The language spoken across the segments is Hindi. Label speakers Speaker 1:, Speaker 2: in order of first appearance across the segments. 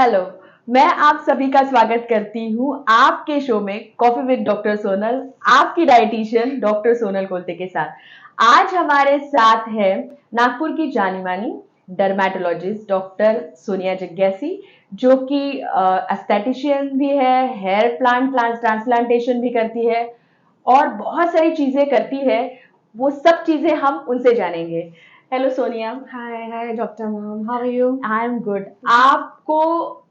Speaker 1: हेलो, मैं आप सभी का स्वागत करती हूँ आपके शो में कॉफी विद डॉक्टर सोनल, आपकी डाइटिशियन डॉक्टर सोनल कोलते के साथ। आज हमारे साथ है नागपुर की जानी मानी डर्मेटोलॉजिस्ट डॉक्टर सोनिया जग्यासी, जो कि एस्थेटिशियन भी है, हेयर प्लांट ट्रांसप्लांटेशन भी करती है और बहुत सारी चीजें करती है। वो सब चीजें हम उनसे जानेंगे। Hello Sonia.
Speaker 2: Hi, Dr. Mom. How are you?
Speaker 1: I am good. आपको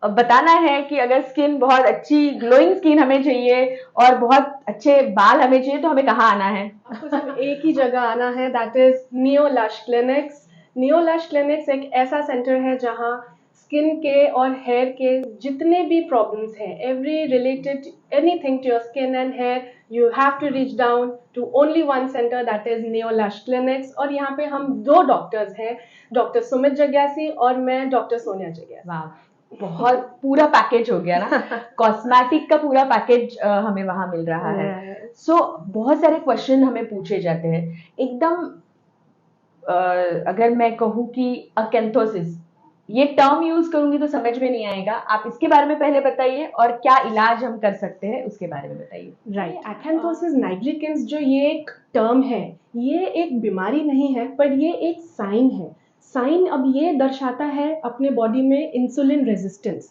Speaker 1: बताना है कि अगर स्किन बहुत अच्छी ग्लोइंग स्किन हमें चाहिए और बहुत अच्छे बाल हमें चाहिए तो हमें कहाँ आना है?
Speaker 2: आपको सिर्फ एक ही जगह आना है, that is Neo Lush clinics. Neo Lush clinics एक ऐसा सेंटर है जहां स्किन के और हेयर के जितने भी प्रॉब्लम्स हैं, every related anything to your skin and hair, you have to reach down to only one centre, that is Neo Lush clinics. और यहाँ पे हम दो डॉक्टर्स हैं, डॉक्टर सुमित जग्यासी और मैं डॉक्टर सोनिया जग्यासी।
Speaker 1: वाह, बहुत पूरा पैकेज हो गया ना। कॉस्मेटिक का पूरा पैकेज हमें वहां मिल रहा है। सो बहुत सारे क्वेश्चन हमें पूछे जाते हैं एकदम। अगर मैं कहूँ कि अकेंथोसिस, ये टर्म यूज करूंगी तो समझ में नहीं आएगा। आप इसके बारे में पहले बताइए और क्या इलाज हम कर सकते हैं उसके बारे में बताइए।
Speaker 2: राइट, एक्यांथोसिस नाइग्रिकेंस जो ये एक टर्म है, ये एक बीमारी नहीं है पर ये एक साइन है। साइन अब ये दर्शाता है अपने बॉडी में इंसुलिन रेजिस्टेंस।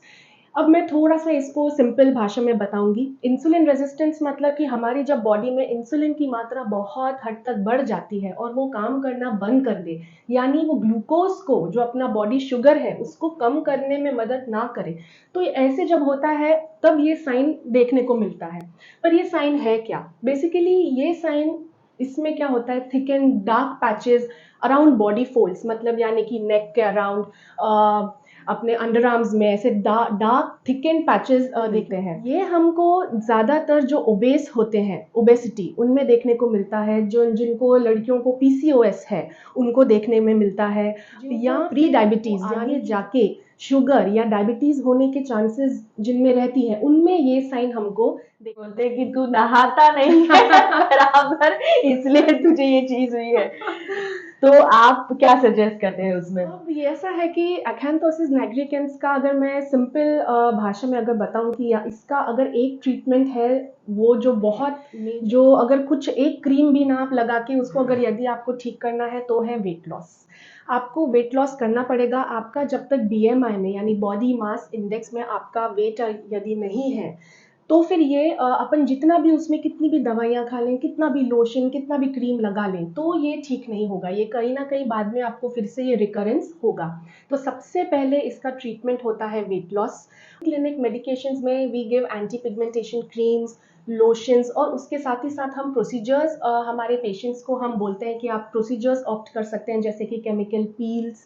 Speaker 2: अब मैं थोड़ा सा इसको सिंपल भाषा में बताऊंगी। इंसुलिन रेजिस्टेंस मतलब कि हमारी जब बॉडी में इंसुलिन की मात्रा बहुत हद तक बढ़ जाती है और वो काम करना बंद कर दे, यानी वो ग्लूकोज को, जो अपना बॉडी शुगर है, उसको कम करने में मदद ना करे, तो ऐसे जब होता है तब ये साइन देखने को मिलता है। पर ये साइन है क्या? बेसिकली ये साइन, इसमें क्या होता है, thick and dark patches around body folds, मतलब यानी कि नेक के अराउंड, अपने अंडर आर्म्स में ऐसे डार्क थिक एंड पैचेस दिखते हैं। ये हमको ज्यादातर जो ओबेस होते हैं, ओबेसिटी, उनमें देखने को मिलता है। जो जिनको लड़कियों को पीसीओएस है उनको देखने में मिलता है, या प्री डायबिटीज यानी जाके शुगर या डायबिटीज होने के चांसेस जिनमें रहती है, उनमें ये साइन हमको
Speaker 1: बोलते कि तू नहाता नहीं है बराबर, इसलिए तुझे ये चीज हुई है। तो आप क्या सजेस्ट करते हैं उसमें?
Speaker 2: अब ये ऐसा है कि एक्यांथोसिस नाइग्रिकेंस का अगर मैं सिंपल भाषा में अगर बताऊं कि इसका अगर एक ट्रीटमेंट है, वो जो बहुत, जो अगर कुछ एक क्रीम भी ना आप लगा के उसको अगर यदि आपको ठीक करना है तो है वेट लॉस। आपको वेट लॉस करना पड़ेगा। आपका जब तक बीएमआई में यानी बॉडी मास इंडेक्स में आपका वेट यदि नहीं है, तो फिर ये अपन जितना भी उसमें कितनी भी दवाइयाँ खा लें, कितना भी लोशन, कितना भी क्रीम लगा लें, तो ये ठीक नहीं होगा। ये कहीं ना कहीं बाद में आपको फिर से ये रिकरेंस होगा। तो सबसे पहले इसका ट्रीटमेंट होता है वेट लॉस। क्लिनिक मेडिकेशंस में we give anti pigmentation creams, lotions, और उसके साथ ही साथ हम प्रोसीजर्स, हमारे पेशेंट्स को हम बोलते हैं कि आप प्रोसीजर्स ऑप्ट कर सकते हैं, जैसे कि केमिकल पील्स,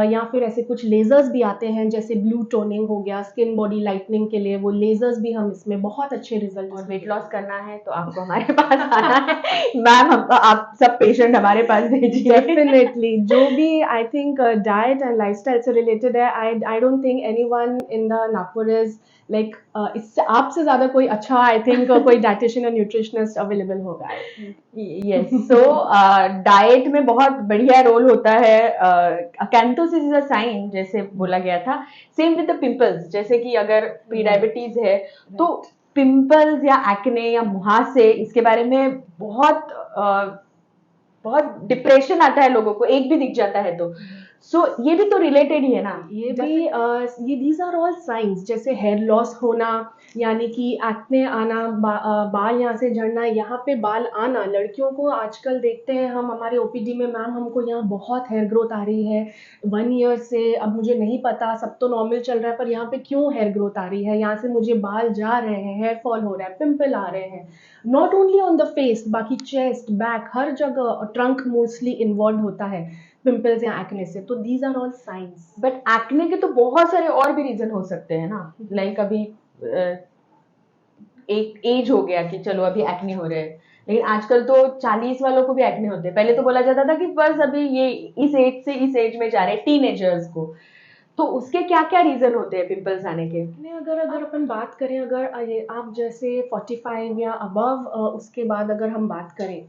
Speaker 2: या फिर ऐसे कुछ लेजर्स भी आते हैं, जैसे ब्लू टोनिंग हो गया, स्किन बॉडी लाइटनिंग के लिए वो लेजर्स भी हम इसमें बहुत अच्छे रिजल्ट।
Speaker 1: और वेट लॉस करना है तो आपको हमारे पास आना है मैम। हम आप सब पेशेंट हमारे पास भेजिए।
Speaker 2: डेफिनेटली, जो भी I think diet and lifestyle से रिलेटेड है, I don't think anyone in the Nagpur is like, इससे आपसे ज्यादा कोई अच्छा, आई थिंक कोई डाइटिशियन और न्यूट्रिशनिस्ट अवेलेबल होगा।
Speaker 1: यस, सो डाइट में बहुत बढ़िया रोल होता है। अकैंथोसिस इज अ साइन, जैसे बोला गया था। सेम विद द पिंपल्स, जैसे कि अगर प्री डायबिटीज है तो पिंपल्स या एक्ने या मुहासे, इसके बारे में बहुत बहुत डिप्रेशन आता है लोगों को, एक भी दिख जाता है तो। सो ये भी तो रिलेटेड ही है ना।
Speaker 2: ये भी ये दीज आर ऑल साइंस, जैसे हेयर लॉस होना, यानी कि एक्ने आना, बाल यहाँ से झड़ना, यहाँ पे बाल आना। लड़कियों को आजकल देखते हैं हम हमारे ओपीडी में, मैम हमको यहाँ बहुत हेयर ग्रोथ आ रही है 1 ईयर से, अब मुझे नहीं पता, सब तो नॉर्मल चल रहा है, पर यहाँ पे क्यों हेयर ग्रोथ आ रही है, यहाँ से मुझे बाल जा रहे हैं, हेयर फॉल हो रहा है, पिंपल आ रहे हैं। Not only on the face, बाकी चेस्ट, बैक, हर जगह, ट्रंक मोस्टली इन्वॉल्व होता है पिंपल्स या एक्ने से। तो these are all signs.
Speaker 1: But acne के तो बहुत सारे और भी रीजन हो सकते हैं ना। लाइक अभी एक एज हो गया कि चलो अभी एक्ने हो रहे हैं, लेकिन आजकल तो 40 वालों को भी एक्ने होते हैं। पहले तो बोला जाता था कि बस अभी ये इस एज से इस एज में जा रहे हैं, टीनेजर्स को। तो उसके क्या क्या रीजन होते हैं पिंपल्स आने के?
Speaker 2: अगर अगर अपन बात करें, अगर आप जैसे 45 या अबव, उसके बाद अगर हम बात करें,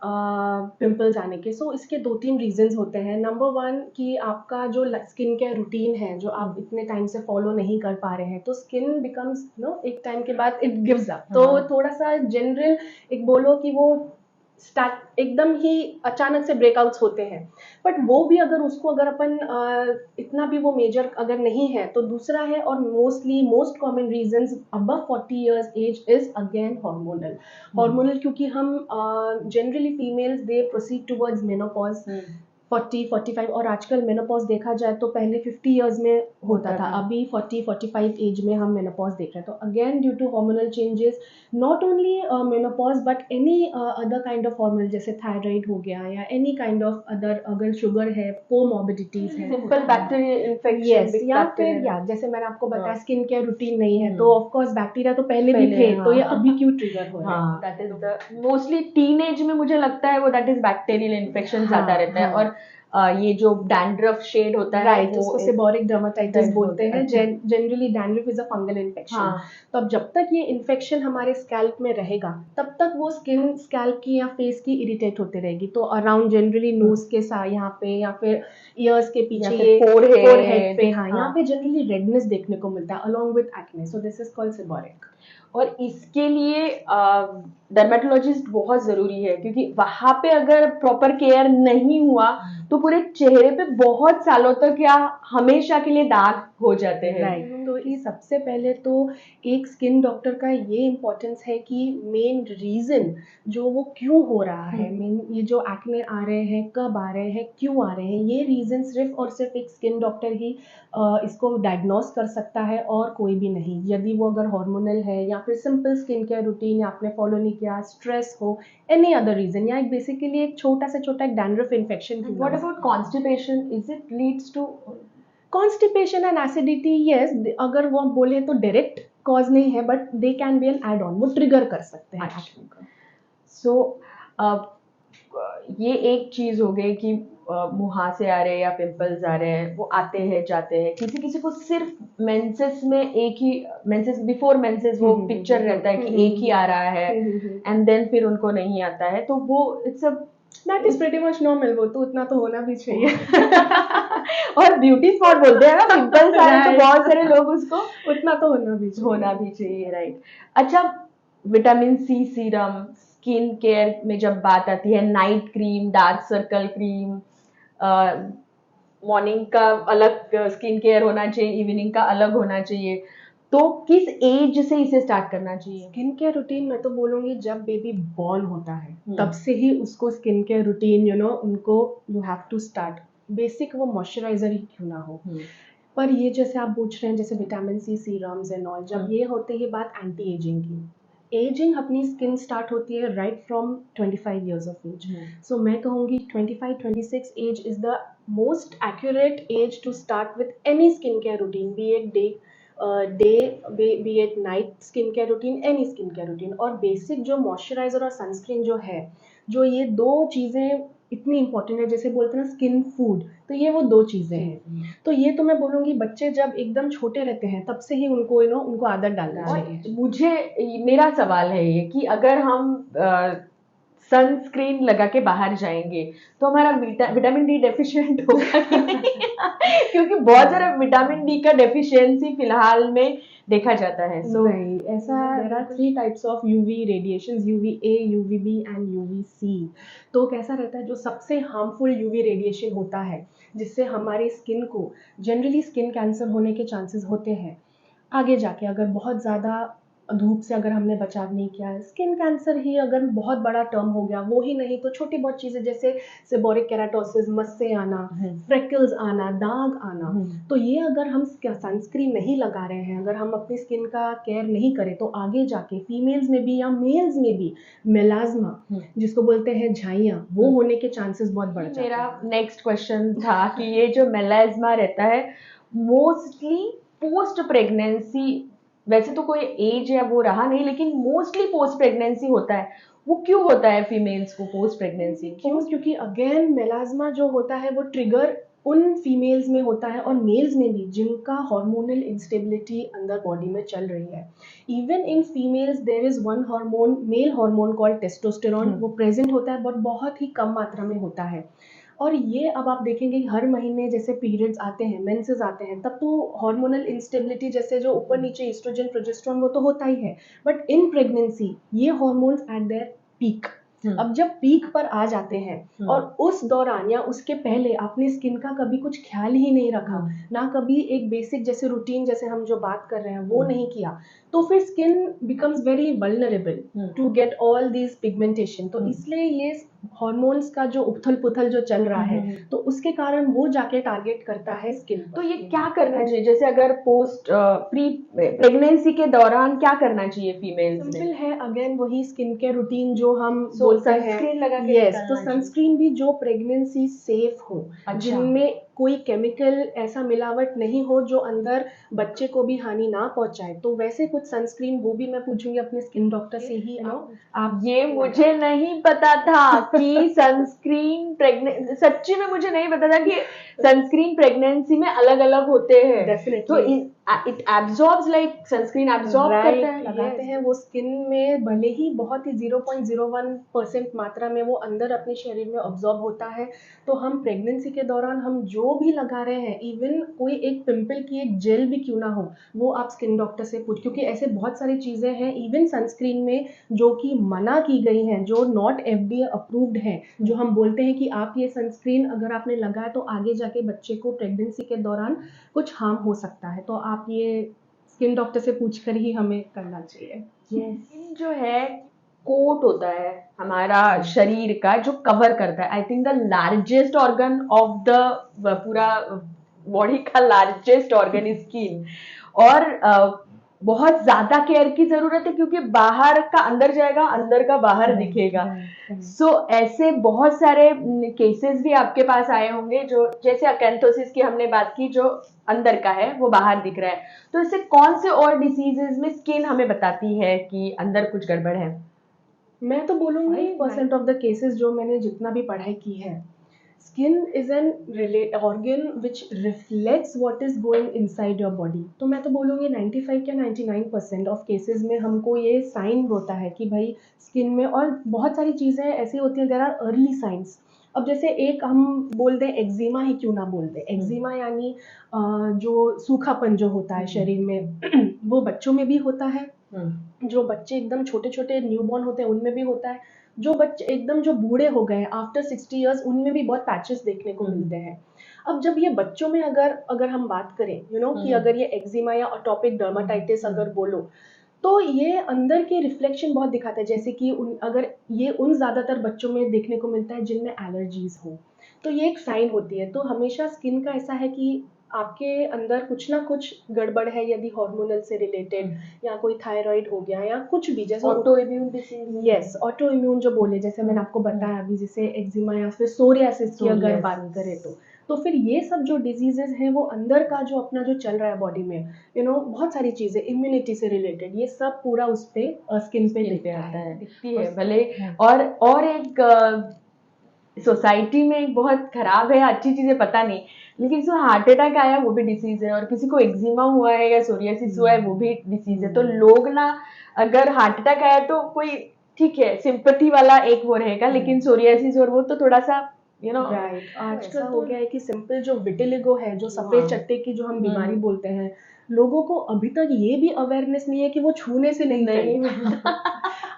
Speaker 2: पिंपल्स आने के। सो इसके 2-3 रीजंस होते हैं। नंबर 1 कि आपका जो स्किन केयर रूटीन है जो आप इतने टाइम से फॉलो नहीं कर पा रहे हैं, तो स्किन बिकम्स एक टाइम के बाद इट गिव्स अप। तो थोड़ा सा जनरल एक बोलो कि वो स्टार्ट एकदम ही अचानक से ब्रेकआउट्स होते हैं, बट वो भी अगर उसको अगर अपन इतना भी वो मेजर अगर नहीं है, तो दूसरा है और most common reasons above 40 years age is again hormonal क्योंकि हम generally females they proceed towards menopause 40-45, और आजकल मेनोपॉज देखा जाए तो पहले 50 इयर्स में होता था, अभी 40-45 एज में हम मेनोपॉज देख रहे हैं। तो again due to hormonal changes, not only menopause but any other kind of hormone, जैसे थायराइड हो गया या एनी काइंड ऑफ अदर, अगर शुगर है, कोमॉर्बिडिटीज है,
Speaker 1: सिंपल बैक्टीरियल इन्फेक्शन,
Speaker 2: यस, या फिर या जैसे मैंने आपको बताया स्किन केयर रूटीन नहीं है, तो ऑफ कोर्स बैक्टीरिया तो पहले भी थे, तो ये अभी क्यों ट्रिगर हो रहा है?
Speaker 1: That is the mostly teenage में मुझे लगता है वो दैट इज बैक्टीरियल इन्फेक्शन ज्यादा रहता है। और ये जो डैंड्रफ शेड होता है,
Speaker 2: राइट, उसको सेबोरिक डर्मेटाइटिस बोलते हैं।
Speaker 1: अच्छा।
Speaker 2: Generally dandruff is a fungal infection. तो अब जब तक ये इन्फेक्शन हमारे स्कैल्प में रहेगा, तब तक वो स्किन स्कैल्प की या फेस की इरिटेट होते रहेगी। तो अराउंड जनरली नोज के साथ यहाँ पे, या फिर ईयर्स के पीछे, ये फोरहेड पे, यहाँ पे जनरली रेडनेस देखने को मिलता है along with acne. So this is called seborrheic.
Speaker 1: और इसके लिए डर्मेटोलॉजिस्ट बहुत जरूरी है, क्योंकि वहां पे अगर प्रॉपर केयर नहीं हुआ तो पूरे चेहरे पे बहुत सालों तक या हमेशा के लिए दाग हो जाते हैं।
Speaker 2: राइट, तो ये सबसे पहले तो एक स्किन डॉक्टर का ये इम्पोर्टेंस है कि मेन रीजन जो वो क्यों हो रहा है, मेन ये जो एक्ने आ रहे हैं, कब आ रहे हैं, क्यों आ रहे हैं, ये रीजन सिर्फ और सिर्फ एक स्किन डॉक्टर ही इसको डायग्नोस कर सकता है, और कोई भी नहीं। यदि वो अगर हार्मोनल है, या फिर सिंपल स्किन केयर रूटीन आपने फॉलो नहीं किया, स्ट्रेस हो, एनी अदर रीजन, या एक बेसिकली एक छोटा से छोटा एक dandruff infection.
Speaker 1: What about constipation, is it leads to
Speaker 2: constipation and acidity? Yes, अगर वो बोले तो डायरेक्ट कॉज नहीं है, but they can be an add on, वो ट्रिगर कर सकते हैं।
Speaker 1: सो ये एक चीज हो गई कि मुहासे आ रहे हैं या पिंपल्स आ रहे हैं, वो आते हैं जाते हैं। किसी किसी को सिर्फ मेंसेस में एक ही, मेंसेस बिफोर मेंसेस वो पिक्चर रहता है कि एक ही आ रहा है, एंड देन फिर उनको नहीं आता है, तो वो it's a
Speaker 2: that is pretty much normal. वो तो उतना तो होना भी चाहिए।
Speaker 1: और ब्यूटी स्पॉट बोलते हैं ना, पिंपल्स आ रहे हैं तो बहुत सारे लोग उसको
Speaker 2: उतना तो होना भी चाहिए।
Speaker 1: राइट। अच्छा, vitamin C serum, skin care में जब बात आती है, night cream, dark circle cream, morning का अलग स्किन केयर होना चाहिए, इवनिंग का अलग होना चाहिए, तो किस एज से इसे स्टार्ट करना चाहिए?
Speaker 2: स्किन केयर रूटीन मैं तो बोलूंगी जब बेबी बॉर्न होता है तब से ही उसको स्किन केयर रूटीन उनको you have to start. Basic वो मॉइस्चराइजर ही क्यों ना हो, पर ये जैसे आप पूछ रहे हैं जैसे vitamin C serums and all, जब ये होते ही बात एंटी एजिंग की, एजिंग अपनी स्किन स्टार्ट होती है right from 25 years of age। So मैं कहूँगी 25-26 age is the most accurate age to start with any skin care routine, be it be it night skin care routine, any skin care routine. और बेसिक जो मॉइस्चराइजर और सनस्क्रीन जो है, जो ये दो चीज़ें इतनी इंपॉर्टेंट है, जैसे बोलते हैं ना स्किन फूड, तो ये वो दो चीज़ें हैं। तो ये तो मैं बोलूँगी बच्चे जब एकदम छोटे रहते हैं तब से ही उनको उनको आदत डालना चाहिए।
Speaker 1: मुझे मेरा सवाल है ये कि अगर हम सनस्क्रीन लगा के बाहर जाएंगे तो हमारा विटामिन डी डेफिशिएंट होगा कि नहीं? क्योंकि बहुत सारा विटामिन डी का डेफिशिएंसी फिलहाल में देखा जाता है।
Speaker 2: नहीं, ऐसा there are 3 types of UV radiations, UVA, UVB and UVC. तो कैसा रहता है, जो सबसे हार्मफुल यूवी रेडिएशन होता है जिससे हमारी स्किन को जनरली स्किन कैंसर होने के चांसेस होते हैं आगे जाके, अगर बहुत ज़्यादा धूप से अगर हमने बचाव नहीं किया है। स्किन कैंसर ही अगर बहुत बड़ा टर्म हो गया, वो ही नहीं तो छोटी बहुत चीज़ें जैसे सेबोरिक केराटोसिस, मस्से आना, फ्रेकल्स आना, दाग आना, तो ये अगर हम सनस्क्रीन नहीं लगा रहे हैं, अगर हम अपनी स्किन का केयर नहीं करें, तो आगे जाके फीमेल्स में भी या मेल्स में भी मेलाज्मा, जिसको बोलते हैं झाइयाँ, वो होने के चांसेस बहुत बढ़ जाते हैं।
Speaker 1: मेरा नेक्स्ट क्वेश्चन था कि ये जो मेलाज्मा रहता है मोस्टली पोस्ट प्रेगनेंसी, वैसे तो कोई एज या वो रहा नहीं, लेकिन मोस्टली पोस्ट प्रेगनेंसी होता है, वो क्यों होता है फीमेल्स को पोस्ट प्रेगनेंसी?
Speaker 2: क्योंकि अगेन मेलाज्मा जो होता है वो ट्रिगर उन फीमेल्स में होता है और मेल्स में भी जिनका हार्मोनल इंस्टेबिलिटी अंदर बॉडी में चल रही है। Even in females there is one hormone, male hormone called testosterone, वो प्रेजेंट होता है बट बहुत ही कम मात्रा में होता है। और ये अब आप देखेंगे हर महीने जैसे पीरियड्स आते हैं, मेंसेस आते हैं, तब तो हार्मोनल इंस्टेबिलिटी जैसे जो ऊपर नीचे ईस्ट्रोजन प्रोजेस्टेरोन वो तो होता ही है, बट इन प्रेगनेंसी ये हार्मोन्स एट देयर पीक। अब जब पीक पर आ जाते हैं और उस दौरान या उसके पहले आपने स्किन का कभी कुछ ख्याल ही नहीं रखा, ना कभी एक बेसिक जैसे रूटीन जैसे हम जो बात कर रहे हैं वो नहीं किया, तो फिर skin becomes very vulnerable to get all these pigmentation. तो इसलिए ये हॉर्मोन्स का जो उथल पुथल जो चल रहा है तो उसके कारण वो जाके टारगेट करता है स्किन।
Speaker 1: तो ये क्या करना चाहिए, जैसे अगर पोस्ट प्री प्रेगनेंसी के दौरान क्या करना चाहिए फीमेल्स में?
Speaker 2: सिंपल है, अगेन वही स्किन केयर रूटीन जो हम बोलते हैं,
Speaker 1: सनस्क्रीन लगा के
Speaker 2: यस,
Speaker 1: निकलना
Speaker 2: तो
Speaker 1: चाहिए।
Speaker 2: सनस्क्रीन भी जो प्रेगनेंसी सेफ हो,
Speaker 1: अच्छा।
Speaker 2: जिनमें कोई केमिकल ऐसा मिलावट नहीं हो जो अंदर बच्चे को भी हानि ना पहुंचाए, तो वैसे कुछ सनस्क्रीन वो भी मैं पूछूंगी अपने स्किन डॉक्टर से ही।
Speaker 1: आप ये मुझे नहीं पता था कि सनस्क्रीन प्रेगनेंसी, सच्ची में मुझे नहीं पता था कि सनस्क्रीन प्रेगनेंसी में अलग अलग होते हैं।
Speaker 2: डेफिनेटली।
Speaker 1: तो it absorbs, like sunscreen absorb करता है,
Speaker 2: लगाते हैं वो स्किन में, भले ही बहुत ही 0.01% मात्रा में वो अंदर अपने शरीर में ऑब्जॉर्ब होता है। तो हम प्रेगनेंसी के दौरान हम जो भी लगा रहे हैं, इवन कोई एक पिंपल की एक जेल भी क्यों ना हो, वो आप स्किन डॉक्टर से पूछ, क्योंकि ऐसे बहुत सारी चीजें हैं इवन सनस्क्रीन में जो कि मना की गई हैं, जो नॉट FDA अप्रूव्ड है, जो हम बोलते हैं कि आप ये सनस्क्रीन अगर आपने लगाया तो आगे जाके बच्चे को प्रेगनेंसी के दौरान कुछ हार्म हो सकता है। तो आप ये स्किन डॉक्टर से पूछकर ही हमें करना चाहिए।
Speaker 1: स्किन जो है कोट होता है हमारा शरीर का जो कवर करता है। I think the largest organ of the पूरा बॉडी का लार्जेस्ट ऑर्गन इज स्किन। और बहुत ज्यादा केयर की जरूरत है क्योंकि बाहर का अंदर जाएगा, अंदर का बाहर दिखेगा। सो ऐसे बहुत सारे केसेस भी आपके पास आए होंगे, जो जैसे अकेंथोसिस की हमने बात की, जो अंदर का है वो बाहर दिख रहा है। तो इससे कौन से और डिसीजेस में स्किन हमें बताती है कि अंदर कुछ गड़बड़ है?
Speaker 2: मैं तो बोलूँगी 5% ऑफ द केसेस जो मैंने जितना भी पढ़ाई की है, skin is an organ which reflects what is going inside your body. तो मैं तो बोलूँगी 95 या 99% ऑफ केसेस में हमको ये साइन होता है कि भाई स्किन में, और बहुत सारी चीज़ें ऐसी होती हैं, देयर आर अर्ली साइंस। अब जैसे एक हम बोल दें एक्जिमा ही क्यों ना बोल दें, एक्जिमा यानी जो सूखापन जो होता है शरीर में वो बच्चों में भी होता है, जो बच्चे एकदम छोटे छोटे न्यूबॉर्न होते हैं उनमें भी होता है, जो बच्चे एकदम जो बूढ़े हो गए आफ्टर 60 इयर्स उनमें भी बहुत पैचेस देखने को मिलते हैं। अब जब ये बच्चों में अगर हम बात करें कि अगर ये एक्जिमा या अटोपिक डर्माटाइटिस अगर बोलो, तो ये अंदर के रिफ्लेक्शन बहुत दिखाता है, जैसे कि अगर ये उन ज़्यादातर बच्चों में देखने को मिलता है जिनमें एलर्जीज हो, तो ये एक साइन होती है। तो हमेशा स्किन का ऐसा है कि आपके अंदर कुछ ना कुछ गड़बड़ है, यदि हार्मोनल से रिलेटेड या कोई थायराइड हो गया या कुछ भी, जैसे
Speaker 1: auto immune disease.
Speaker 2: Yes, auto immune जो बोले, जैसे मैंने आपको बताया अभी, जैसे एक्जिमा या फिर सोरियासिस की अगर बात करें तो फिर ये सब जो डिजीजेस हैं वो अंदर का जो अपना जो चल रहा है बॉडी में, बहुत सारी चीजें इम्यूनिटी से रिलेटेड, ये सब पूरा उस पे स्किन पे
Speaker 1: दिखती है भले। और एक सोसाइटी में एक बहुत खराब है, अच्छी चीजें पता नहीं, लेकिन जो हार्ट अटैक आया वो भी डिसीज है, और किसी को एक्जिमा हुआ है या सोरियासिस हुआ है वो भी डिसीज है। तो लोग ना, अगर हार्ट अटैक आया तो कोई ठीक है सिंपैथी वाला एक वो रहेगा, लेकिन सोरियासिस और वो तो थोड़ा सा
Speaker 2: राइट। आजकल हो गया है कि सिंपल जो विटिलिगो है, जो सफेद चट्टे की जो हम बीमारी बोलते हैं, लोगों को अभी तक ये भी अवेयरनेस नहीं है कि वो छूने से नहीं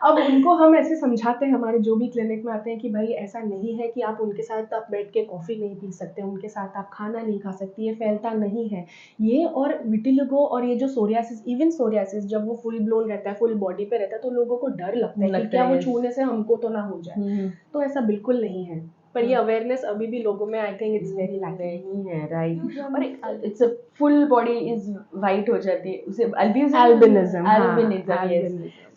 Speaker 2: अब उनको हम ऐसे समझाते हैं, हमारे जो भी क्लिनिक में आते हैं, कि भाई ऐसा नहीं है कि आप उनके साथ आप बैठ के कॉफ़ी नहीं पी सकते, उनके साथ आप खाना नहीं खा सकते, ये फैलता नहीं है ये। और विटिलिगो और ये जो सोरियासिस, इवन सोरियासिस जब वो फुल ब्लोन रहता है, फुल बॉडी पे रहता है, तो लोगों को डर लगता है कि क्या वो छूने से हमको तो ना हो जाए। तो ऐसा बिल्कुल नहीं है, पर ये अवेयरनेस अभी भी लोगों में I think it's very lacking
Speaker 1: है। राइट। और it's a full body is white हो जाती है, उसे
Speaker 2: अल्बिनिज्म।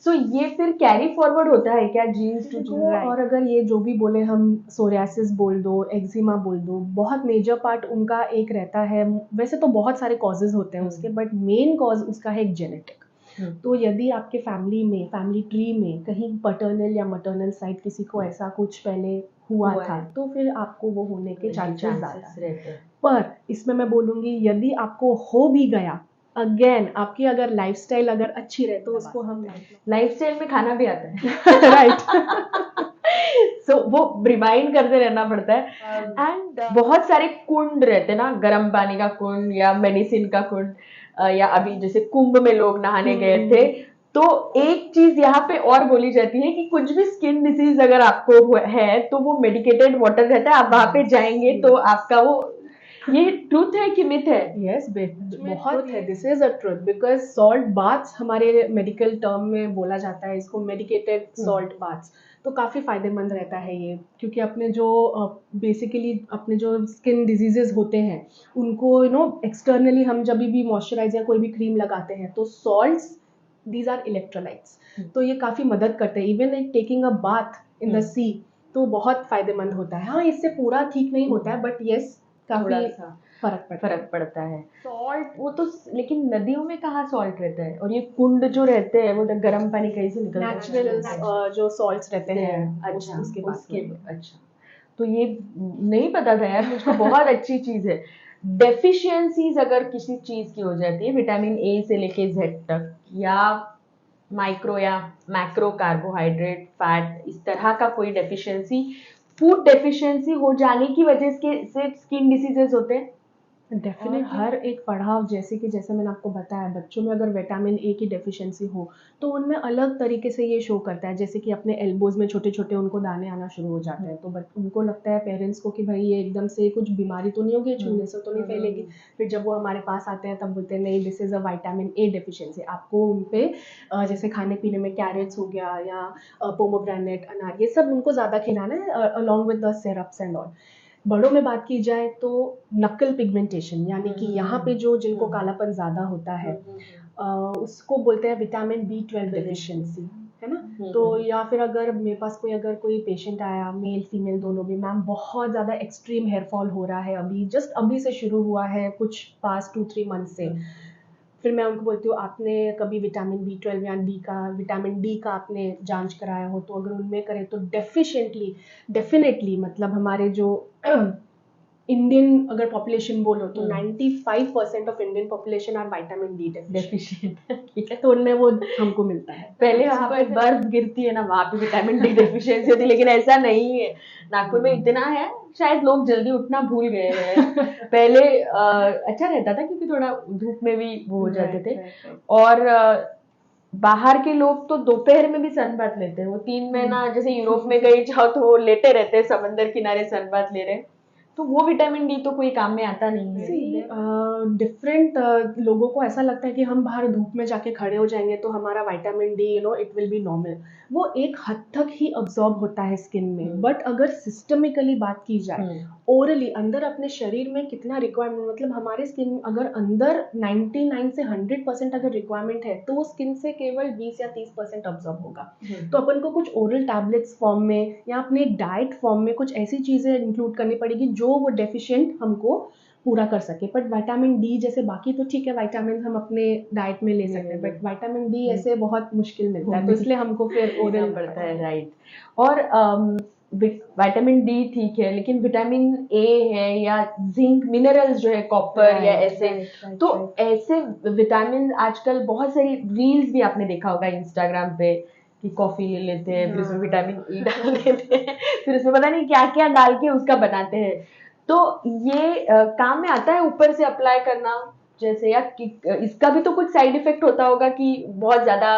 Speaker 1: सो ये फिर कैरी फॉरवर्ड होता है क्या जीन्स टू जीन?
Speaker 2: और अगर ये जो भी बोले हम, सोरियासिस बोल दो, एक्जिमा बोल दो, बहुत मेजर पार्ट उनका एक रहता है, वैसे तो बहुत सारे कॉजेज होते हैं उसके, बट मेन कॉज उसका है एक जेनेटिक। तो यदि आपके फैमिली में, फैमिली ट्री में कहीं पैटर्नल या मटर्नल साइड किसी को ऐसा कुछ पहले हुआ
Speaker 1: हुआ
Speaker 2: था
Speaker 1: है।
Speaker 2: तो फिर आपको वो होने के चांसेस ज़्यादा
Speaker 1: चांसेस
Speaker 2: है।
Speaker 1: रहते हैं।
Speaker 2: पर इसमें मैं बोलूँगी यदि आपको हो भी गया, अगेन आपकी अगर लाइफस्टाइल अगर अच्छी रहे तो उसको हम
Speaker 1: लाइफस्टाइल में खाना भी आता है।
Speaker 2: राइट।
Speaker 1: सो वो रिमाइंड करते रहना पड़ता है। एंड बहुत सारे कुंड रहते हैं ना, गर्म पानी का कुंड या मेडिसिन का कुंड, या अभी जैसे कुंभ में लोग नहाने गए थे, तो एक चीज यहाँ पे और बोली जाती है कि कुछ भी स्किन डिसीज अगर आपको है तो वो मेडिकेटेड वाटर रहता है, आप वहां पे जाएंगे तो आपका वो, ये ट्रूथ है कि मिथ है?
Speaker 2: यस, बहुत है, this is a truth because salt baths हमारे मेडिकल टर्म में बोला जाता है इसको मेडिकेटेड सॉल्ट बाथ्स। तो काफ़ी फायदेमंद रहता है ये, क्योंकि अपने जो बेसिकली अपने जो स्किन डिजीजेज होते हैं उनको एक्सटर्नली हम जब भी मॉइस्चराइजर कोई भी क्रीम लगाते हैं तो सॉल्ट्स, दीज आर इलेक्ट्रोलाइट्स, तो ये काफ़ी मदद करते हैं। Even like taking a bath in the sea तो बहुत फायदेमंद होता है। हाँ, इससे पूरा ठीक नहीं होता है बट यस काफ़ी
Speaker 1: फर्क पड़ता है। सॉल्ट वो तो, लेकिन नदियों में कहाँ सॉल्ट रहता है? और ये कुंड जो रहते हैं वो तो गर्म पानी कहीं से निकलता है?
Speaker 2: नेचुरल जो सॉल्ट्स रहते हैं
Speaker 1: अच्छा,
Speaker 2: उसके बाद
Speaker 1: अच्छा, तो ये नहीं पता था यार मुझको, बहुत अच्छी चीज है। डेफिशिएंसीज अगर किसी चीज की हो जाती है, विटामिन ए से लेके जेड तक, या माइक्रो या मैक्रो कार्बोहाइड्रेट, फैट, इस तरह का कोई डेफिशिएंसी, फूड डेफिशिएंसी हो जाने की वजह से स्किन डिसीजेस होते हैं?
Speaker 2: डेफिनेट हर एक पड़ाव, जैसे मैंने आपको बताया, बच्चों में अगर विटामिन ए की डेफिशिएंसी हो तो उनमें अलग तरीके से ये शो करता है। जैसे कि अपने एल्बोज में छोटे छोटे उनको दाने आना शुरू हो जाते हैं, तो उनको लगता है पेरेंट्स को कि भाई ये एकदम से कुछ बीमारी तो नहीं होगी, छूने से तो नहीं फैलेगी। फिर जब वो हमारे पास आते हैं तब बोलते हैं नहीं, this is a vitamin A deficiency. आपको उन पे जैसे खाने पीने में कैरेट्स हो गया या पोमोग्रेनेट, अनार, ये सब उनको ज़्यादा खिलाना है along with the syrups and all. बड़ों में बात की जाए तो नक्कल पिगमेंटेशन, यानी कि यहाँ पे जो जिनको कालापन ज़्यादा होता है उसको बोलते हैं विटामिन B12 डेफिशिएंसी, है ना। तो या फिर अगर मेरे पास अगर कोई पेशेंट आया, मेल फीमेल दोनों भी, मैम बहुत ज़्यादा एक्सट्रीम हेयर फॉल हो रहा है, अभी से शुरू हुआ है कुछ पास्ट 2-3 मंथ से, फिर मैं उनको बोलती हूँ आपने कभी विटामिन B12 या विटामिन डी का आपने जांच कराया हो, तो अगर उनमें करें तो डेफिनेटली मतलब हमारे जो इंडियन अगर पॉपुलेशन बोलो तो 95% of Indian population are vitamin D
Speaker 1: deficient.
Speaker 2: ठीक है, तो उनमें वो हमको मिलता है।
Speaker 1: पहले वहां पे बर्फ गिरती है ना, वहां पे विटामिन डी डेफिशिएंसी होती है, लेकिन ऐसा नहीं है। नागपुर में इतना है, शायद लोग जल्दी उठना भूल गए हैं। पहले अच्छा रहता था क्योंकि थोड़ा धूप में भी वो हो जाते थे। और बाहर के लोग तो दोपहर में भी सन बाथ लेते हैं। वो 3 महीना जैसे यूरोप में गई जाओ तो वो लेटे रहते हैं समंदर किनारे, सन बाथ ले रहे हैं। तो वो विटामिन डी तो कोई काम में आता नहीं है।
Speaker 2: डिफरेंट लोगों को ऐसा लगता है कि हम बाहर धूप में जाके खड़े हो जाएंगे तो हमारा vitamin D it will be normal. वो एक हद तक ही अब्सॉर्ब होता है स्किन में, बट अगर सिस्टमिकली बात की जाए, ओरली अंदर अपने शरीर में कितना रिक्वायरमेंट, मतलब हमारे स्किन अगर अंदर 99 से 100% अगर रिक्वायरमेंट है तो वो स्किन से केवल 20 या 30% अब्सॉर्ब होगा। तो अपन को कुछ ओरल टैबलेट्स फॉर्म में या अपने डाइट फॉर्म में कुछ ऐसी चीजें इंक्लूड करनी पड़ेगी जो वो डेफिशिएंट हमको पूरा कर सके। बट विटामिन डी जैसे बाकी तो ठीक है, विटामिन हम अपने डाइट में ले सकते हैं, बट विटामिन डी ऐसे बहुत मुश्किल मिलता है, तो इसलिए हमको फिर ओरल
Speaker 1: पड़ता है। राइट। और विटामिन डी ठीक है, लेकिन विटामिन ए है या जिंक मिनरल्स जो है, कॉपर या ऐसे, तो ऐसे विटामिन आजकल बहुत सारी रील्स भी आपने देखा होगा इंस्टाग्राम पे कि कॉफी ले लेते हैं, फिर उसमें विटामिन ई डाल देते हैं, फिर उसमें पता नहीं क्या क्या डाल के उसका बनाते हैं। तो ये काम में आता है ऊपर से अप्लाई करना जैसे, या इसका भी तो कुछ साइड इफेक्ट होता होगा कि बहुत ज्यादा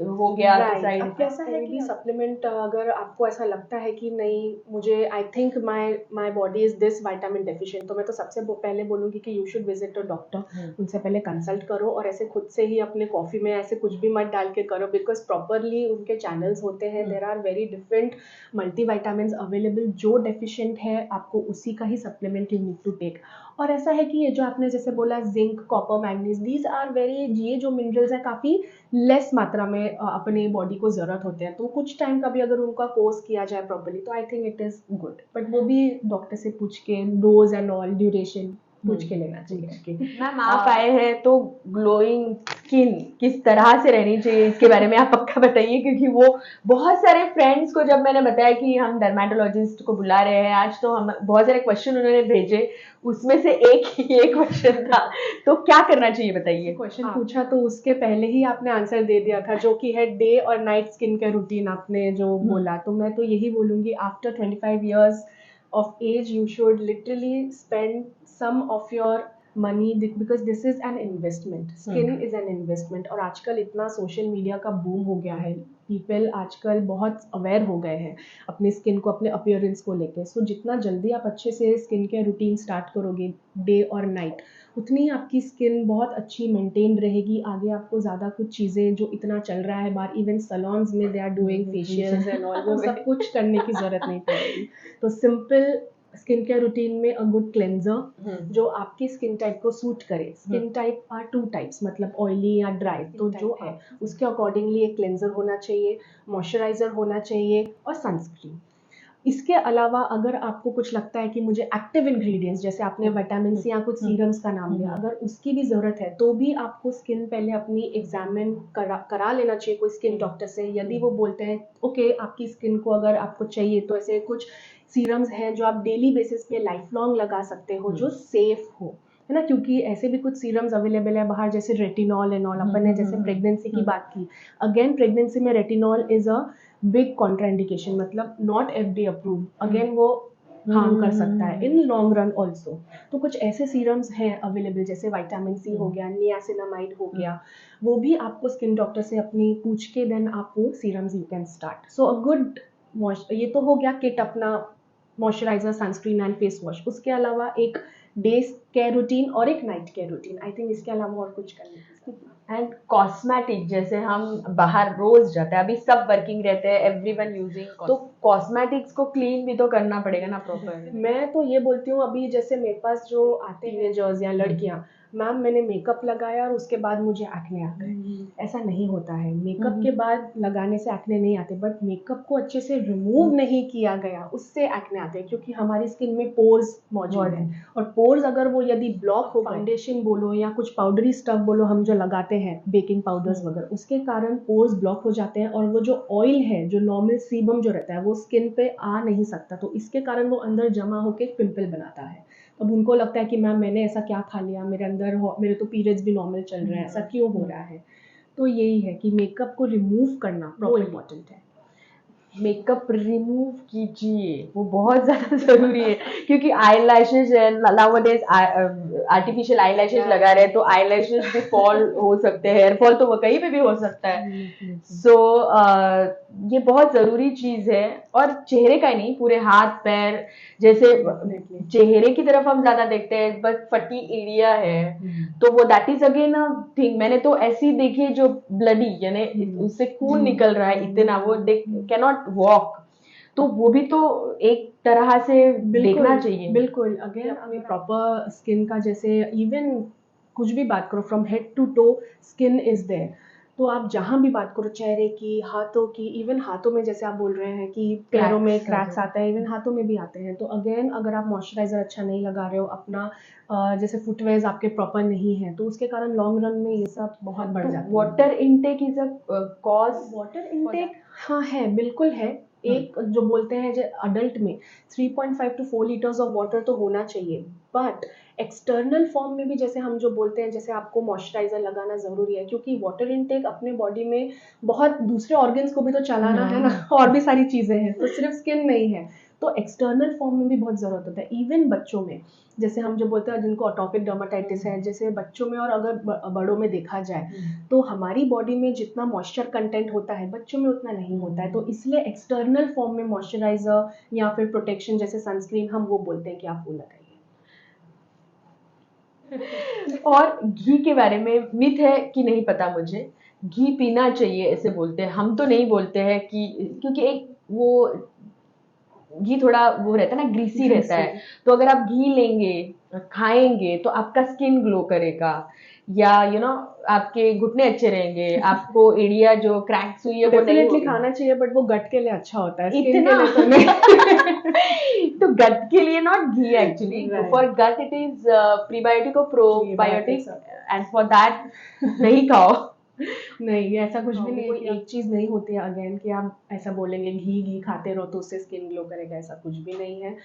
Speaker 1: हो गया तो साइड इफेक्ट?
Speaker 2: कैसा है कि सप्लीमेंट अगर आपको ऐसा लगता है कि नहीं, मुझे I think my body is this vitamin deficient, तो मैं तो सबसे पहले बोलूँगी कि you should visit a doctor. उनसे पहले कंसल्ट करो और ऐसे खुद से ही अपने कॉफ़ी में ऐसे कुछ भी मत डाल के करो, बिकॉज प्रॉपरली उनके चैनल्स होते हैं, there are very different multivitamins available. जो डेफिशिएंट है आपको उसी का ही supplement you need to take. और ऐसा है कि ये जो आपने जैसे बोला zinc, copper, manganese, these are very, ये जो मिनरल्स हैं काफ़ी लेस मात्रा में अपनी बॉडी को ज़रूरत होते हैं, तो कुछ टाइम का भी अगर उनका कोर्स किया जाए प्रॉपर्ली तो I think it is good, but वो भी डॉक्टर से पूछ के डोज एंड ऑल ड्यूरेशन पूछ के लेना चाहिए।
Speaker 1: मैम आप आए हैं तो ग्लोइंग स्किन किस तरह से रहनी चाहिए इसके बारे में आप पक्का बताइए, क्योंकि वो बहुत सारे फ्रेंड्स को जब मैंने बताया कि हम डर्मेटोलॉजिस्ट को बुला रहे हैं आज, तो हम बहुत सारे क्वेश्चन उन्होंने भेजे, उसमें से एक ही ये क्वेश्चन था, तो क्या करना चाहिए बताइए।
Speaker 2: क्वेश्चन पूछा तो उसके पहले ही आपने आंसर दे दिया था, जो कि है डे और नाइट स्किन केयर रूटीन आपने जो बोला, तो मैं तो यही बोलूंगी after 25 years of age you should literally spend some of your money because this is an investment. Skin is an investment। और आजकल इतना सोशल मीडिया का बूम हो गया है, पीपल आजकल बहुत अवेयर हो गए हैं अपनी स्किन को, अपने अपीयरेंस को लेके। सो जितना जल्दी आप अच्छे से स्किन केयर रूटीन स्टार्ट करोगे डे और नाइट, उतनी ही आपकी स्किन बहुत अच्छी मेंटेन रहेगी। आगे आपको ज़्यादा कुछ चीज़ें जो इतना चल रहा है बाहर, इवन सलोन्स में they are doing facials and all, वो सब कुछ करने की ज़रूरत नहीं पड़ेगी। तो सिंपल स्किन केयर रूटीन में अ गुड क्लेंजर जो आपकी स्किन टाइप को सूट करे। स्किन टाइप आर 2 टाइप्स, मतलब ऑयली या ड्राई, तो जो है उसके अकॉर्डिंगली एक क्लेंजर होना चाहिए, मॉइस्चराइजर होना चाहिए और सनस्क्रीन। इसके अलावा अगर आपको कुछ लगता है कि मुझे एक्टिव इंग्रेडिएंट्स, जैसे आपने विटामिन सी या कुछ सीरम्स का नाम लिया, अगर उसकी भी ज़रूरत है तो भी आपको स्किन पहले अपनी एग्जामिन करा लेना चाहिए कोई स्किन डॉक्टर से। यदि वो बोलते हैं ओके आपकी स्किन को अगर आपको चाहिए, तो ऐसे कुछ सीरम्स हैं जो आप डेली बेसिस पे लाइफ लॉन्ग लगा सकते हो, जो सेफ हो, है ना। क्योंकि ऐसे भी कुछ सीरम्स अवेलेबल है बाहर, जैसे रेटिनॉल एंड ऑल। अपन ने जैसे प्रेगनेंसी की बात की, अगेन प्रेगनेंसी में retinol is a big contraindication, मतलब नॉट एफडीए अप्रूव, अगेन वो हार्म कर सकता है इन लॉन्ग रन ऑल्सो। तो कुछ ऐसे सीरम्स हैं अवेलेबल, जैसे विटामिन सी हो गया, नियासिनामाइड हो गया, वो भी आपको स्किन डॉक्टर से अपनी पूछ के देन आप वो serums you can start. So a good ये तो हो गया किट, अपना moisturiser, sunscreen and face wash. उसके अलावा एक डे केयर रूटीन और एक night care routine, I think इसके अलावा और कुछ करने की।
Speaker 1: एंड कॉस्मेटिक, जैसे हम बाहर रोज जाते हैं, अभी सब वर्किंग रहते हैं, एवरीवन यूजिंग, तो कॉस्मेटिक्स को क्लीन भी तो करना पड़ेगा ना प्रॉपर।
Speaker 2: मैं तो ये बोलती हूँ, अभी जैसे मेरे पास जो आते हैं टीनेजर्स या लड़कियाँ, मैम मैंने मेकअप लगाया और उसके बाद मुझे एक्ने आ गए, ऐसा नहीं होता है। मेकअप के बाद लगाने से एक्ने नहीं आते, बट मेकअप को अच्छे से रिमूव नहीं किया गया उससे एक्ने आते हैं, क्योंकि हमारी स्किन में पोर्स मौजूद हैं, और पोर्स अगर वो यदि ब्लॉक हो, फाउंडेशन बोलो या कुछ पाउडरी स्टफ बोलो हम जो लगाते हैं, बेकिंग पाउडर्स वगैरह, उसके कारण पोर्स ब्लॉक हो जाते हैं, और वो जो ऑयल है, जो नॉर्मल सीबम जो रहता है, वो स्किन पे आ नहीं सकता, तो इसके कारण वो अंदर जमा होकर पिंपल बनाता है। अब उनको लगता है कि मैम मैंने ऐसा क्या खा लिया, मेरे अंदर मेरे तो पीरियड्स भी नॉर्मल चल रहे हैं, ऐसा क्यों हो रहा है। तो यही है कि मेकअप को रिमूव करना बहुत इम्पोर्टेंट है।
Speaker 1: मेकअप रिमूव कीजिए, वो बहुत ज्यादा जरूरी है, क्योंकि eye lashes nowadays artificial eye lashes लगा रहे हैं, तो आई लैशेज भी फॉल हो सकते हैं, हेयर फॉल तो वो कहीं पे भी हो सकता है। सो ये बहुत जरूरी चीज है, और चेहरे का ही नहीं, पूरे हाथ पैर, जैसे चेहरे की तरफ हम ज्यादा देखते हैं, बस फटी एरिया है तो वो that is again a thing. मैंने तो ऐसी देखी जो ब्लडी, यानी उससे खून निकल रहा है इतना, वो दे कैन नॉट वॉक, तो वो भी तो एक तरह से देखना चाहिए।
Speaker 2: बिल्कुल, अगेन हमें प्रॉपर स्किन का, जैसे इवन कुछ भी बात करो, from head to toe skin is there, तो आप जहाँ भी बात करो, चेहरे की, हाथों की, इवन हाथों में जैसे आप बोल रहे हैं कि पैरों में क्रैक्स आता है, इवन हाथों में भी आते हैं, तो अगेन अगर आप मॉइस्चराइजर अच्छा नहीं लगा रहे हो, अपना जैसे फुटवेयर्स आपके प्रॉपर नहीं है, तो उसके कारण लॉन्ग रन में ये सब बहुत बढ़ जाता है।
Speaker 1: Water intake is a cause.
Speaker 2: Water intake हाँ है, बिल्कुल है। एक जो बोलते हैं जो अडल्ट में 3.5 to 4 लीटर्स ऑफ वाटर तो होना चाहिए, बट एक्सटर्नल फॉर्म में भी जैसे हम जो बोलते हैं, जैसे आपको मॉइस्चराइजर लगाना ज़रूरी है, क्योंकि वाटर इनटेक अपने बॉडी में बहुत दूसरे ऑर्गन्स को भी तो चलाना है ना, और भी सारी चीज़ें हैं, तो सिर्फ स्किन नहीं है, तो एक्सटर्नल फॉर्म में भी बहुत ज़रूरत होता है। इवन बच्चों में, जैसे हम जो बोलते हैं जिनको अटोपिक डर्माटाइटिस है, जैसे बच्चों में, और अगर बड़ों में देखा जाए, तो हमारी बॉडी में जितना मॉइस्चर कंटेंट होता है बच्चों में उतना नहीं होता है, तो इसलिए एक्सटर्नल फॉर्म में मॉइस्चराइजर या फिर प्रोटेक्शन जैसे सनस्क्रीन, हम वो बोलते हैं कि आप वो लगाइए।
Speaker 1: और घी के बारे में मिथ है कि नहीं पता मुझे, घी पीना चाहिए ऐसे बोलते हैं, हम तो नहीं बोलते हैं कि, क्योंकि एक वो घी थोड़ा वो रहता है ना, ग्रीसी रहता है, तो अगर आप घी लेंगे खाएंगे तो आपका स्किन ग्लो करेगा, या आपके घुटने अच्छे रहेंगे, आपको एड़िया जो क्रैक्स हुई है वो नहीं
Speaker 2: डेफिनेटली
Speaker 1: होगी।
Speaker 2: खाना चाहिए, बट वो गट के लिए अच्छा होता है, स्किन
Speaker 1: इतना
Speaker 2: के लिए तो नहीं।
Speaker 1: तो गट के लिए not ghee actually,
Speaker 2: Right.
Speaker 1: For gut it is prebiotic और probiotic,
Speaker 2: Prebiotics
Speaker 1: and for that दही खाओ।
Speaker 2: नहीं, ये ऐसा कुछ
Speaker 1: हाँ,
Speaker 2: भी नहीं है
Speaker 1: कोई
Speaker 2: कि एक चीज नहीं होती है अगेन कि आप ऐसा बोलेंगे घी घी खाते रहो तो उससे स्किन ग्लो करेगा, ऐसा कुछ भी नहीं है।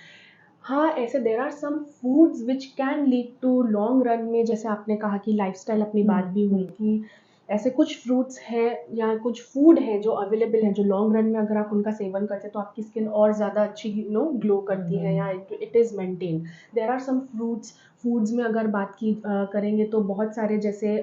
Speaker 2: हाँ, ऐसे there are some foods which can lead to long run में, जैसे आपने कहा कि लाइफस्टाइल अपनी बात भी हुई कि ऐसे कुछ फ्रूट्स हैं या कुछ फूड हैं जो अवेलेबल हैं जो लॉन्ग रन में अगर आप उनका सेवन करते हैं तो आपकी स्किन और ज़्यादा अच्छी ग्लो करती है या it is maintain. There are some fruits, foods में अगर बात की करेंगे तो बहुत सारे, जैसे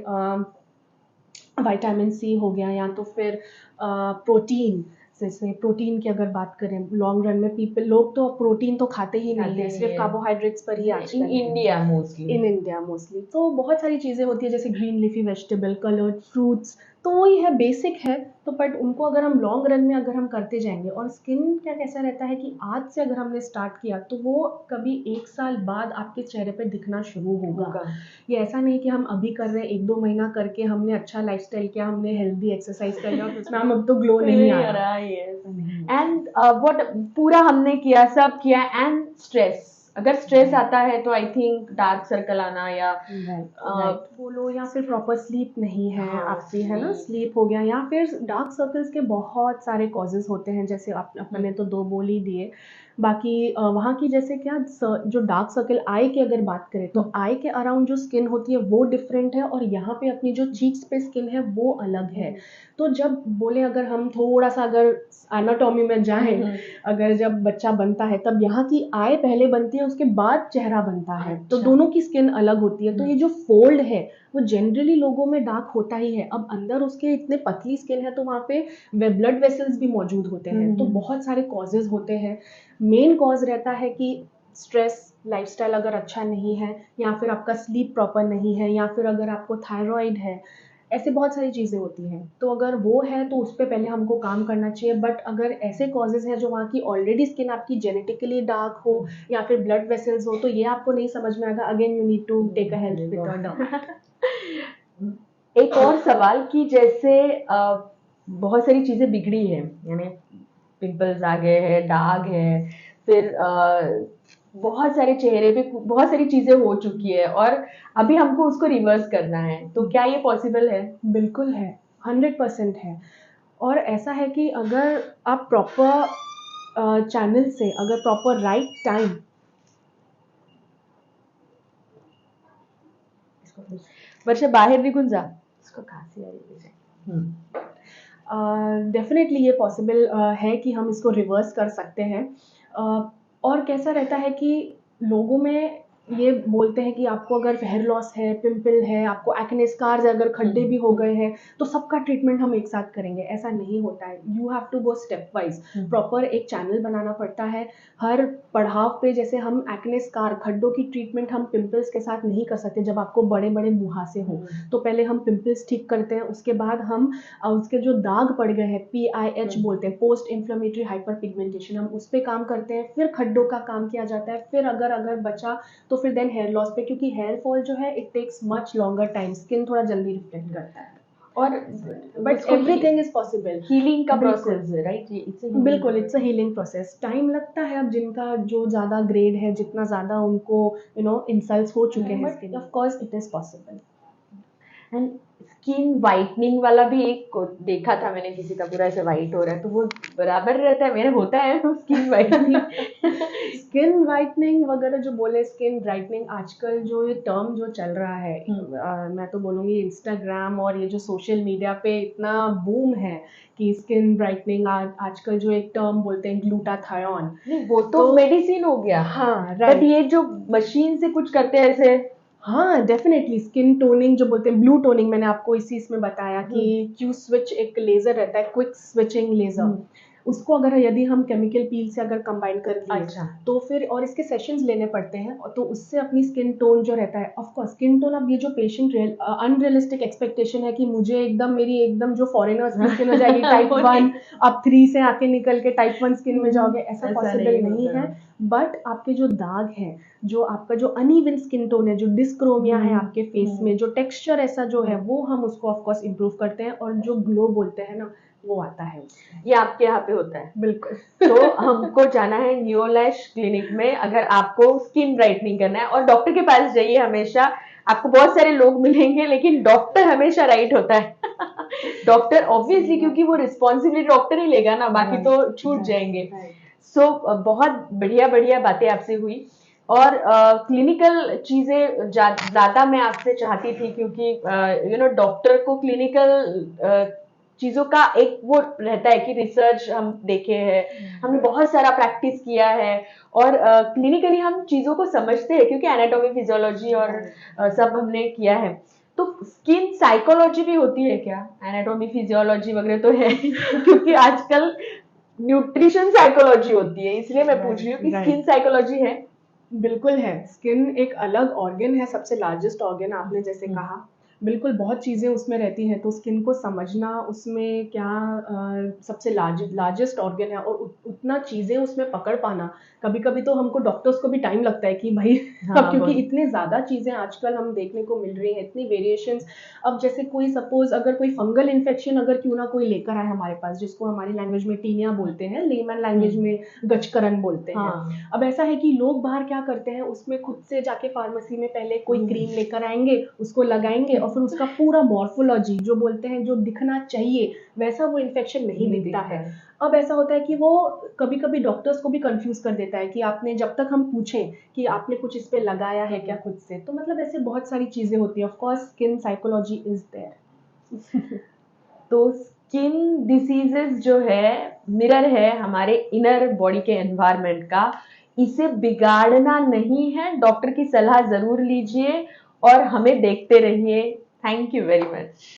Speaker 2: विटामिन सी हो गया, या तो फिर प्रोटीन, जैसे प्रोटीन की अगर बात करें लॉन्ग रन में लोग तो प्रोटीन तो खाते ही नहीं है, सिर्फ कार्बोहाइड्रेट्स पर ही
Speaker 1: इन
Speaker 2: आजकल
Speaker 1: India mostly.
Speaker 2: In India mostly. तो बहुत सारी चीज़ें होती है जैसे green leafy vegetable, coloured fruits, तो वही है, बेसिक है। तो बट उनको अगर हम लॉन्ग रन में अगर हम करते जाएंगे, और स्किन क्या कैसा रहता है कि आज से अगर हमने स्टार्ट किया तो वो कभी 1 साल बाद आपके चेहरे पे दिखना शुरू होगा। ये ऐसा नहीं कि हम अभी कर रहे हैं, 1-2 महीना करके हमने अच्छा लाइफस्टाइल किया, हमने हेल्दी एक्सरसाइज कर लिया और उसमें हम अब तो ग्लो नहीं आ रहा।
Speaker 1: एंड व्हाट पूरा हमने किया, सब किया, एंड स्ट्रेस, अगर स्ट्रेस आता है तो आई थिंक डार्क सर्कल आना या
Speaker 2: बोलो, या फिर प्रॉपर स्लीप नहीं है
Speaker 1: हाँ,
Speaker 2: आपकी, है ना, स्लीप हो गया, या फिर डार्क सर्कल्स के बहुत सारे कॉजेज होते हैं, जैसे अपने तो 2 बोल ही दिए। बाकी वहाँ की जैसे क्या जो डार्क सर्कल आई की अगर बात करें तो आई के अराउंड जो स्किन होती है वो डिफरेंट है, और यहाँ पे अपनी जो चीक्स पे स्किन है वो अलग है। तो जब बोले अगर हम थोड़ा सा अगर एनाटॉमी में जाएं, अगर जब बच्चा बनता है तब यहाँ की आई पहले बनती है, उसके बाद चेहरा बनता है, तो
Speaker 1: अच्छा।
Speaker 2: दोनों की स्किन अलग होती है। तो ये जो फोल्ड है वो जनरली लोगों में डार्क होता ही है। अब अंदर उसके इतने पतली स्किन है तो वहाँ पे ब्लड वेसल्स भी मौजूद होते हैं, तो बहुत सारे कॉजेज होते हैं। मेन कॉज रहता है कि स्ट्रेस, लाइफस्टाइल अगर अच्छा नहीं है, या फिर आपका स्लीप प्रॉपर नहीं है, या फिर अगर आपको थायराइड है, ऐसे बहुत सारी चीज़ें होती हैं। तो अगर वो है तो उस पर पहले हमको काम करना चाहिए। बट अगर ऐसे कॉजेज़ हैं जो वहाँ की ऑलरेडी स्किन आपकी जेनेटिकली डार्क हो या फिर ब्लड वेसल्स हो, तो ये आपको नहीं समझ में आएगा, again you need to take a help with a dermatologist.
Speaker 1: एक और सवाल कि जैसे बहुत सारी चीजें बिगड़ी है, यानी पिंपल्स आ गए हैं, दाग है, फिर बहुत सारे चेहरे पे बहुत सारी चीजें हो चुकी है और अभी हमको उसको रिवर्स करना है, तो क्या ये पॉसिबल है?
Speaker 2: बिल्कुल है, 100% है। और ऐसा है कि अगर आप प्रॉपर चैनल से, अगर प्रॉपर राइट टाइम,
Speaker 1: वर्षा बाहेर निघून जा, इसको खांसी आ रही है।
Speaker 2: डेफिनेटली ये पॉसिबल है कि हम इसको रिवर्स कर सकते हैं। और कैसा रहता है कि लोगों में ये बोलते हैं कि आपको अगर हेयर लॉस है, पिंपल है, आपको एक्ने स्कार्स अगर खड्डे भी हो गए हैं तो सबका ट्रीटमेंट हम एक साथ करेंगे, ऐसा नहीं होता है। You have to go step wise, proper एक चैनल बनाना पड़ता है हर पड़ाव पे। जैसे हम एक्ने स्कार, खड्डों की ट्रीटमेंट हम पिंपल्स के साथ नहीं कर सकते। जब आपको बड़े बड़े मुहासे हो तो पहले हम पिंपल्स ठीक करते हैं, उसके बाद हम उसके जो दाग पड़ गए हैं, PIH बोलते हैं, पोस्ट इन्फ्लेमेटरी हाइपर पिगमेंटेशन, हम उस पर काम करते हैं। फिर खड्डों का काम किया जाता है। फिर अगर बचा तो फिर देन हेयर लॉस पे, क्योंकि हेयर फॉल जो है it takes much longer time, skin थोड़ा जल्दी रिफ्लेक्ट करता है।
Speaker 1: और
Speaker 2: but everything is possible,
Speaker 1: healing का प्रोसेस है, राइट?
Speaker 2: बिल्कुल, it's a healing process. Time लगता है, अब जिनका जो ज़्यादा ग्रेड है, जितना ज़्यादा उनको इंसल्ट्स हो चुके हैं, but of course it is possible.
Speaker 1: And skin whitening वाला भी एक देखा था मैंने, किसी का पूरा ऐसे वाइट हो रहा है, तो वो बराबर रहता है? मेरा होता है स्किन वाइटनिंग।
Speaker 2: स्किन वाइटनिंग वगैरह जो बोले, स्किन ब्राइटनिंग, आजकल जो ये टर्म जो चल रहा है, मैं तो बोलूँगी इंस्टाग्राम और ये जो सोशल मीडिया पे इतना बूम है कि स्किन ब्राइटनिंग, आजकल जो एक टर्म बोलते हैं ग्लूटाथायोन,
Speaker 1: नहीं, वो तो मेडिसिन हो गया।
Speaker 2: हाँ,
Speaker 1: बट
Speaker 2: राइट।
Speaker 1: ये जो मशीन से कुछ करते हैं ऐसे,
Speaker 2: हाँ, डेफिनेटली स्किन टोनिंग जो बोलते हैं, ब्लू टोनिंग, मैंने आपको इसी इसमें बताया कि क्यू स्विच एक लेजर रहता है, क्विक स्विचिंग लेजर, उसको अगर यदि हम केमिकल पील से अगर कंबाइन कर लिए
Speaker 1: अच्छा।
Speaker 2: तो फिर और इसके सेशंस लेने पड़ते हैं, और तो उससे अपनी स्किन टोन जो रहता है, ऑफ कोर्स स्किन टोन, अब ये जो पेशेंट अनरियलिस्टिक एक्सपेक्टेशन है कि मुझे एकदम मेरी एकदम जो फॉरेनर्स की स्किन हो जाएगी टाइप 1, आप 3 से आके निकल के टाइप 1 स्किन में जाओगे, ऐसा
Speaker 1: ऐसा
Speaker 2: पॉसिबल नहीं
Speaker 1: होता।
Speaker 2: है। बट आपके जो दाग हैं, जो आपका जो अनइवन स्किन टोन है, जो डिस्क्रोमिया है आपके फेस में, जो टेक्सचर ऐसा जो है, वो हम उसको ऑफ कोर्स इम्प्रूव करते हैं, और जो ग्लो बोलते हैं ना, वो आता है उसमें।
Speaker 1: ये आपके यहाँ पे होता है।
Speaker 2: बिल्कुल।
Speaker 1: तो हमको जाना है न्यूलैश क्लिनिक में, अगर आपको स्किन ब्राइटनिंग करना है, और डॉक्टर के पास जाइए हमेशा, आपको बहुत सारे लोग मिलेंगे लेकिन डॉक्टर हमेशा राइट होता है। डॉक्टर ऑब्वियसली, क्योंकि वो रिस्पॉन्सिबिलिटी डॉक्टर ही लेगा ना, बाकी तो छूट जाएंगे। सो बहुत बढ़िया बढ़िया बातें आपसे हुई, और क्लिनिकल चीजें ज्यादा मैं आपसे चाहती थी, क्योंकि डॉक्टर को क्लिनिकल चीजों का एक वो रहता है कि रिसर्च हम देखे हैं, हमने बहुत सारा प्रैक्टिस किया है, और क्लिनिकली हम चीजों को समझते हैं, क्योंकि एनाटॉमी फिजियोलॉजी और सब हमने किया है। तो स्किन साइकोलॉजी भी होती है क्या? एनाटॉमी फिजियोलॉजी वगैरह तो है, क्योंकि आजकल न्यूट्रिशन साइकोलॉजी होती है, इसलिए मैं पूछ रही हूँ कि स्किन साइकोलॉजी है?
Speaker 2: बिल्कुल है। स्किन एक अलग ऑर्गन है, सबसे लार्जेस्ट ऑर्गन आपने जैसे कहा। बिल्कुल बहुत चीज़ें उसमें रहती हैं, तो स्किन को समझना, उसमें क्या सबसे लार्जेस्ट ऑर्गन है, और उतना चीज़ें उसमें पकड़ पाना, कभी कभी तो हमको डॉक्टर्स को भी टाइम लगता है कि भाई अब क्योंकि इतने ज़्यादा चीज़ें आजकल हम देखने को मिल रही हैं, इतनी वेरिएशंस। अब जैसे कोई सपोज अगर कोई फंगल इन्फेक्शन अगर क्यों ना कोई लेकर आए हमारे पास, जिसको हमारी लैंग्वेज में टीनिया बोलते हैं, लेमन लैंग्वेज में गचकरन बोलते हैं। अब ऐसा है कि लोग बाहर क्या करते हैं, उसमें खुद से जाके फार्मेसी में पहले कोई क्रीम लेकर आएंगे, उसको लगाएंगे, और फिर उसका पूरा मॉर्फोलॉजी जो बोलते हैं, जो दिखना चाहिए वैसा वो इन्फेक्शन नहीं दिखता है। अब ऐसा होता है कि वो कभी कभी डॉक्टर्स को भी कंफ्यूज कर देता है कि आपने, जब तक हम पूछें कि आपने कुछ इस पे लगाया है क्या खुद से, तो मतलब ऐसे बहुत सारी चीजें होती है। Of course skin psychology is there.
Speaker 1: तो स्किन डिसीजेस जो है मिरर है हमारे इनर बॉडी के एनवायरनमेंट का, इसे बिगाड़ना नहीं है, डॉक्टर की सलाह जरूर लीजिए और हमें देखते रहिए। Thank you very much.